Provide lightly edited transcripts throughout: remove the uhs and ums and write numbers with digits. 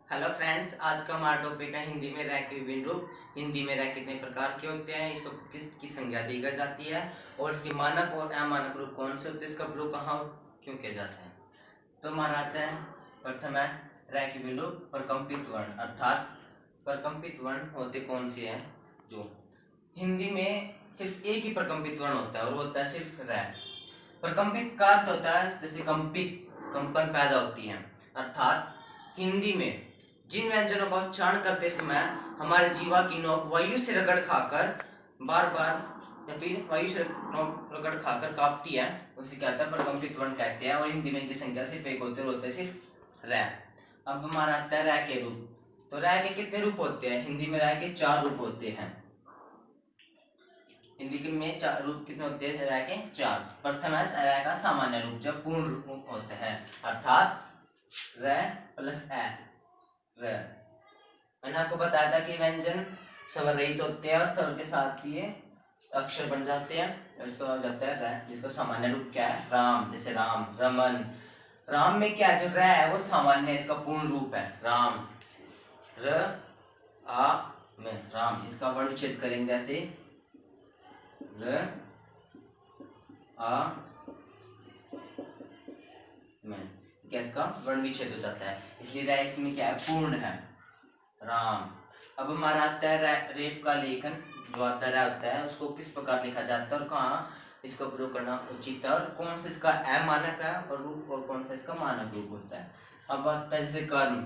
Hello friends, आज का हमारा टॉपिक है हिंदी में रह के विभिन्न रूप। हिंदी में रह कितने प्रकार के होते हैं, इसको किसकी संज्ञा दी जाती है और इसके मानक और अमानक रूप कौन से होते हैं, इसका प्रयोग कहाँ क्यों किया जाता है। तो हमारा आता है प्रथम है रह के विभिन्न रूप। प्रकम्पित वर्ण अर्थात प्रकम्पित वर्ण होते कौन से हैं। जो हिंदी में सिर्फ एक ही प्रकम्पित वर्ण होता है और वो होता है सिर्फ रह। प्रकम्पित का अर्थ होता है जैसे कंपित कंपन पैदा होती है, अर्थात हिंदी में जिन व्यंजनों का उच्चारण करते समय हमारे जीवा की नोक वायु से रगड़ खाकर बार बार या फिर वायु से रगड़ खाकर कांपती है, उसे कहता है प्रकम्पित वर्ण कहते हैं। और हिंदी में इनकी संख्या सिर्फ एक होते हैं सिर्फ रह। अब हमारा आता है रह के रूप। तो रह के कितने रूप होते हैं, हिंदी में रह के 4 रूप होते हैं। हिंदी के में 4 रूप कितने होते हैं, रह के 4। प्रथम है रह का सामान्य रूप, जब पूर्ण रूप होता है, अर्थात रह प्लस ए र। मैंने आपको बताया था कि व्यंजन स्वर रहित होते हैं और स्वर के साथ ये अक्षर बन जाते हैं, इसको हो जाता है र, जिसको सामान्य रूप क्या है, राम। जैसे राम, रमन। राम में क्या है, जो र है वो सामान्य, इसका पूर्ण रूप है राम। र आ में राम, इसका वर्ण विच्छेद करेंगे जैसे र आ में, क्या इसका वर्ण विच्छेद हो जाता है, इसलिए रह इसमें क्या है, पूर्ण है राम। अब हमारा आता है रेफ का लेखन, जो आता रह होता है उसको किस प्रकार लिखा जाता है और कहाँ इसका प्रयोग करना उचित है और कौन सा इसका अमानक है और रूप और कौन सा इसका मानक रूप होता है। अब आता है जैसे कर्म।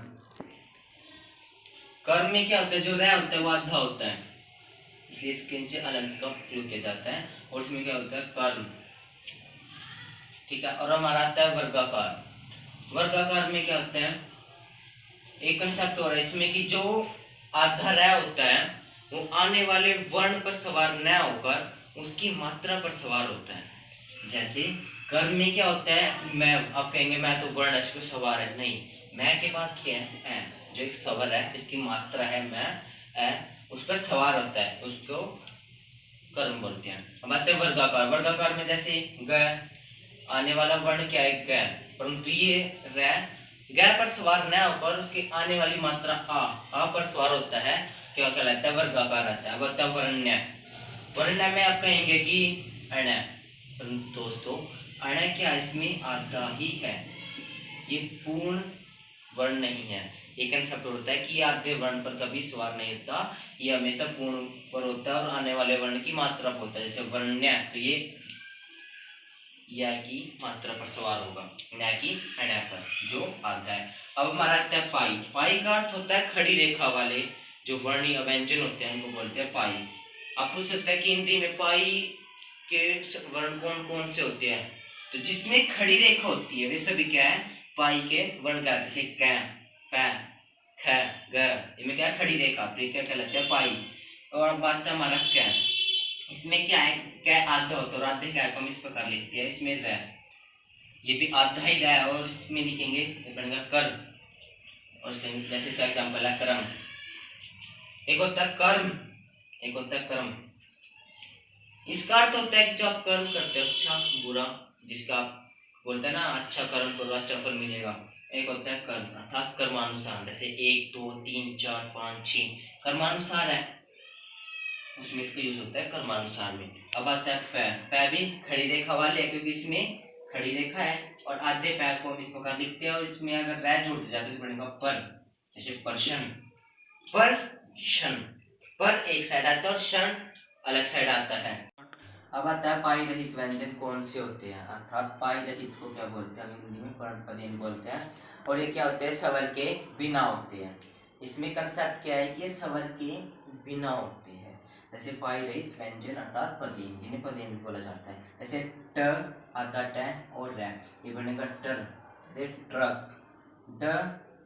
कर्म में क्या होता है, जो रह होता है वो आधा होता है, इसलिए इसके नीचे अलंत का प्रयोग किया जाता है और इसमें क्या होता है, कर्म। ठीक है। और हमारा आता है वर्गाकार। वर्गाकार में क्या होता है, एक कंसेप्ट हो रहा है इसमें कि जो आधा रह होता है वो आने वाले वर्ण पर सवार न होकर उसकी मात्रा पर सवार होता है। जैसे कर्म में क्या होता है, मैं, आप कहेंगे मैं तो वर्ण इस पर सवार है, नहीं, मैं के बाद क्या है, जो एक स्वर है इसकी मात्रा है मैं, उस पर सवार होता है, उसको कर्म बोलते हैं। अब आते हैं वर्गाकार। वर्गाकार में जैसे ग, आने वाला वर्ण क्या है, ग, परंतु ये रह ग पर सवार न होकर उसके आने वाली मात्रा आ पर सवार होता है, क्या कहलाता है, वर्गाकार रहता है। अब आता है वर्ण्य। वर्ण्य में आप कहेंगे कि अण, परंतु दोस्तों अण क्या इसमें आधा ही है, ये पूर्ण वर्ण नहीं है। एक कंसेप्ट होता है कि आधे वर्ण पर कभी सवार नहीं होता, ये हमेशा पूर्ण पर होता है और आने वाले वर्ण की मात्रा पर होता है। जैसे वर्ण्य, तो ये या की मात्रा पर सवार होगा, न कि अण पर जो आधा है। अब हमारा आता है पाई। पाई का अर्थ होता है खड़ी रेखा वाले जो वर्णीय व्यंजन होते हैं उनको बोलते हैं पाई। आप पूछ सकते हैं कि हिंदी में पाई के वर्ण कौन कौन से होते हैं, तो जिसमें खड़ी रेखा होती है वे सभी क्या है, पाई के वर्ण का, जैसे क, प, ख, ग, इनमें क्या खड़ी रेखा, तो क्या कहलाते हैं पाई। और बात है हमारा क, इसमें क्या है, क्या आधा होता है और आधे क्या हम इस प्रकार लिखते हैं, इसमें रह, ये भी आधा ही रह और इसमें लिखेंगे ये बनेगा कर। और जैसे इसका एग्जांपल है कर्म। एक होता है कर्म, एक होता है कर्म। इसका अर्थ होता है कि जो आप कर्म करते हो, अच्छा बुरा, जिसका आप बोलते हैं ना अच्छा कर्म करो अच्छा फल मिलेगा। एक होता है कर्म अर्थात कर्मानुसार, जैसे 1 2 3 4 5 6 कर्मानुसार है, उसमें इसका यूज होता है कर्मानुसार में। अब आता है पै। पै भी खड़ी रेखा वाले है क्योंकि इसमें खड़ी रेखा है और आधे पै को हम इस प्रकार लिखते हैं और इसमें अगर रह जोड़ दिया जाए तो बनेगा पर। जैसे पर्शन, पर शन, पर एक साइड आता है और शन अलग साइड आता है। अब आता है पाई रहित व्यंजन कौन से होते हैं, अर्थात पाई रहित को क्या बोलते हैं, हम हिंदी में पर्णपदहीन बोलते हैं। और ये क्या होते हैं, स्वर के बिना होते हैं। इसमें कंसेप्ट क्या है कि ये स्वर के बिना होते हैं। जैसे पाई रहित व्यंजन अर्थात पदहीन, जिन्हें पदहीन बोला जाता है। जैसे ट, आधा ट और र, ये बनेगा टर। जैसे ट्रक, ड,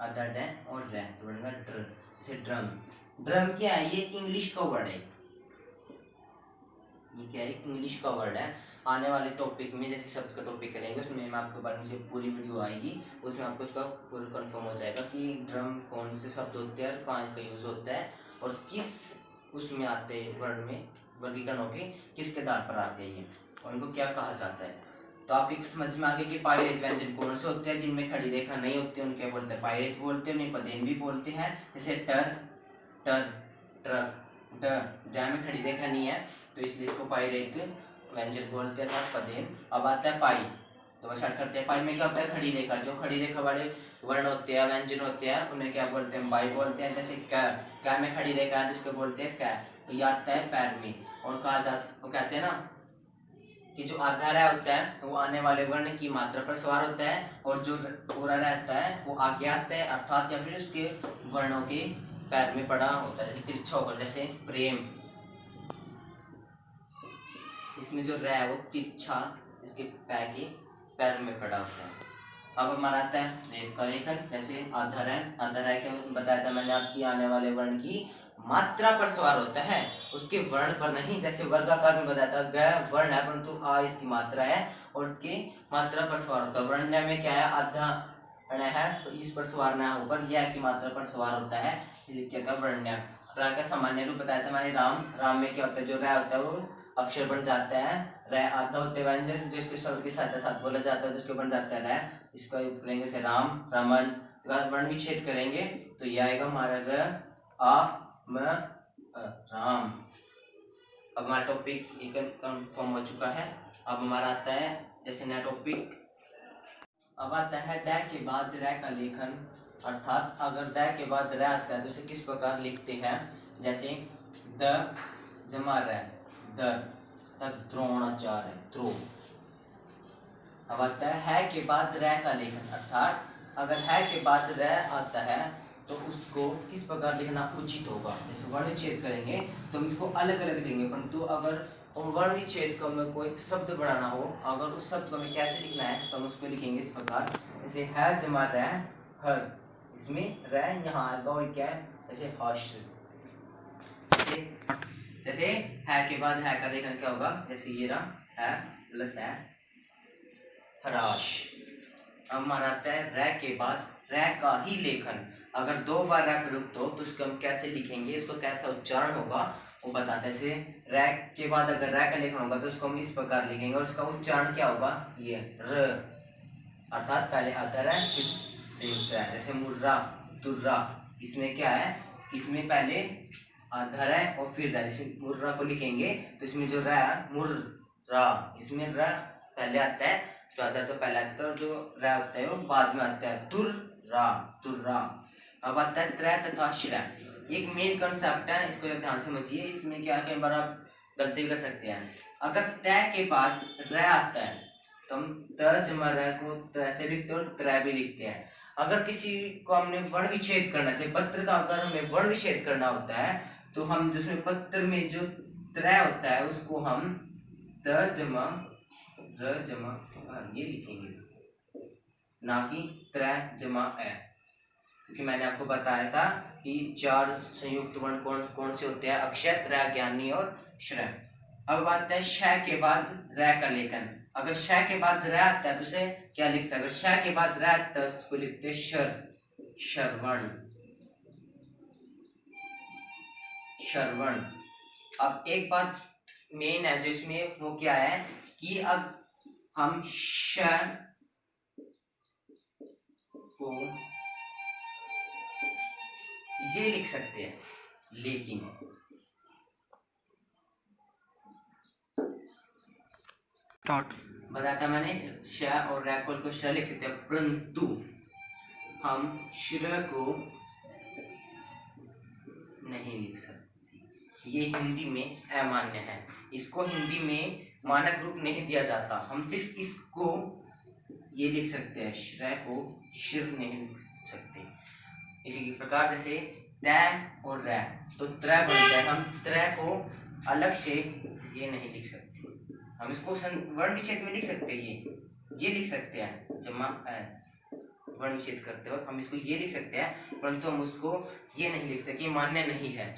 आधा ड और र, तो बनेगा ड्र। जैसे ड्रम। ड्रम क्या है, ये इंग्लिश का वर्ड है, ये क्या है, इंग्लिश का वर्ड है। आने वाले टॉपिक में जैसे शब्द का टॉपिक करेंगे उसमें मैं आपके बारे में जो पूरी वीडियो आएगी उसमें आपको इसका पूरा कंफर्म हो जाएगा कि ड्रम कौन से शब्द होते हैं और कहाँ का यूज होता है और किस उसमें आते हैं, वर्ड में वर्गीकरण होके किसके आधार पर आते हैं ये और इनको क्या कहा जाता है। तो आपके समझ में आ गया कि पायरेट व्यंजन कौन से होते हैं जिनमें खड़ी रेखा नहीं होती, उनके बोलते हैं पायरेट बोलते हैं, उन्हें पदेन भी बोलते हैं। जैसे टर, टर, ट्रक, ड में खड़ी रेखा नहीं है तो इसलिए इसको पायरेट व्यंजन बोलते हैं, पदेन। अब आता है पाई, तो वह स्टार्ट करते हैं। पाई में क्या होता है, खड़ी रेखा। जो खड़ी रेखा वाले वर्ण होते हैं, व्यंजन होते हैं, उन्हें क्या बोलते हैं, बाई बोलते हैं। जैसे क में खड़ी रेखा है जिसको बोलते हैं कै, तो ये आता है पैर में। और कहा जाता, वो कहते हैं ना कि जो आधा रह होता है वो आने वाले वर्ण की मात्रा पर सवार होता है, और जो पूरा रहता है वो आगे आता है, अर्थात या फिर उसके वर्णों के पैर में पड़ा होता है, तिरछा होकर। जैसे प्रेम, इसमें जो रह है वो तिरछा इसके पैर में पड़ा होता है। अब हमारा आता है रेफ का लेखन। जैसे आधर है, आधर है क्या बताया था मैंने आपकी, आने वाले वर्ण की मात्रा पर सवार होता है, उसके वर्ण पर नहीं। जैसे वर्गाकार में बताया था ग वर्ण है परंतु आ इसकी मात्रा है और उसकी मात्रा पर सवार होता है। वर्ण में क्या है, आधा अण है तो इस पर सवार न होकर यह की मात्रा पर सवार होता है, इसलिए क्या था वर्ण्य। रा का सामान्य रूप बताया था मैंने राम। राम में क्या होता है, जो रा होता है वो अक्षर बन जाता है। रै आधा होते हैं व्यंजन जो इसके स्वर के साथ साथ बोला जाता है तो उसके बन जाता है रै। इसका करेंगे से राम, रमन, वर्ण विच्छेद करेंगे तो ये आएगा हमारा र आ म राम। अब हमारा टॉपिक कंफर्म हो चुका है। अब हमारा आता है जैसे नया टॉपिक, अब आता है द के बाद रै का लेखन। अर्थात अगर द के बाद रै आता है तो उसे किस प्रकार लिखते हैं। जैसे द जमा रै, द द्रोणाचार्य, द्रो। अब आता है के बाद रै का लेखन। अर्थात अगर है के बाद रै आता है तो उसको किस प्रकार लिखना उचित होगा। जैसे वर्ण विच्छेद करेंगे तो हम इसको अलग अलग देंगे, परंतु अगर वर्ण विच्छेद को हमें कोई शब्द बनाना हो, अगर उस शब्द को हमें कैसे लिखना है तो हम उसको लिखेंगे इस प्रकार। जैसे है जमा रै हर, इसमें रै यहाँ आएगा और क्या है जैसे हर्ष। जैसे है के बाद है का लेखन क्या होगा, जैसे ये रहा है प्लस है हराश। अब हमारा आता है रै के बाद रै का ही लेखन। अगर दो बार रै प्रयुक्त हो तो उसको हम कैसे लिखेंगे, इसको कैसा उच्चारण होगा वो बताते हैं। जैसे रै के बाद अगर रै का लेखन होगा तो उसको हम इस प्रकार लिखेंगे और उसका उच्चारण क्या होगा, ये र। अर्थात पहले अधर है फिर संयुक्त है। जैसे मुर्रा, तुर्रा, इसमें क्या है, इसमें पहले अधर है और फिर रा। जैसे मुर्रा को लिखेंगे तो इसमें जो रा मुर्रा, इसमें रा पहले आता है, जो अधर तो पहले आता है और जो रा होता है वो बाद में आता है, तुर्रा, तुर्रा। अब आता है त्रय तथा श्रय। एक मेन कंसेप्ट है, इसको ध्यान से समझिए। इसमें क्या कई बार आप गलती कर सकते हैं। अगर तय के बाद र आता है तो हम त जमा र को त से लिखते हैं और त्रय भी लिखते हैं। अगर किसी को हमने वर्ण विच्छेद करना है, पत्र का अगर हमें वर्ण विच्छेद करना होता है तो हम जिसमें पत्र में जो त्रय होता है उसको हम त जमा र जमा ये लिखेंगे, ना कि त्रय जमा ए। क्योंकि मैंने आपको बताया था कि चार संयुक्त वर्ण कौन कौन से होते हैं, अक्षय, त्रय, ज्ञानी और श्रय। अब बात है श के बाद रै का लेखन। अगर श के बाद रै आता है तो उसे क्या लिखता है, अगर श के बाद रै आता है उसको लिखते हैं शर, श्रवण, श्रवण। अब एक बात मेन है जो इसमें वो क्या है कि अब हम श को ये लिख सकते हैं, लेकिन बताया मैंने श और रैकोल को श लिख सकते हैं, परंतु हम श्र को नहीं लिख सकते। ये हिंदी में अमान्य है, इसको हिंदी में मानक रूप नहीं दिया जाता। हम सिर्फ इसको ये लिख सकते हैं, श्र को श्र नहीं लिख सकते। इसी प्रकार जैसे तय और रै तो त्रय बनता है, हम त्रय को अलग से ये नहीं लिख सकते। हम इसको वर्ण विच्छेद में लिख सकते हैं, ये लिख सकते हैं जमा वर्ण विच्छेद करते वक्त हम इसको ये लिख सकते हैं, परंतु हम उसको ये नहीं लिख सकते, मान्य नहीं है।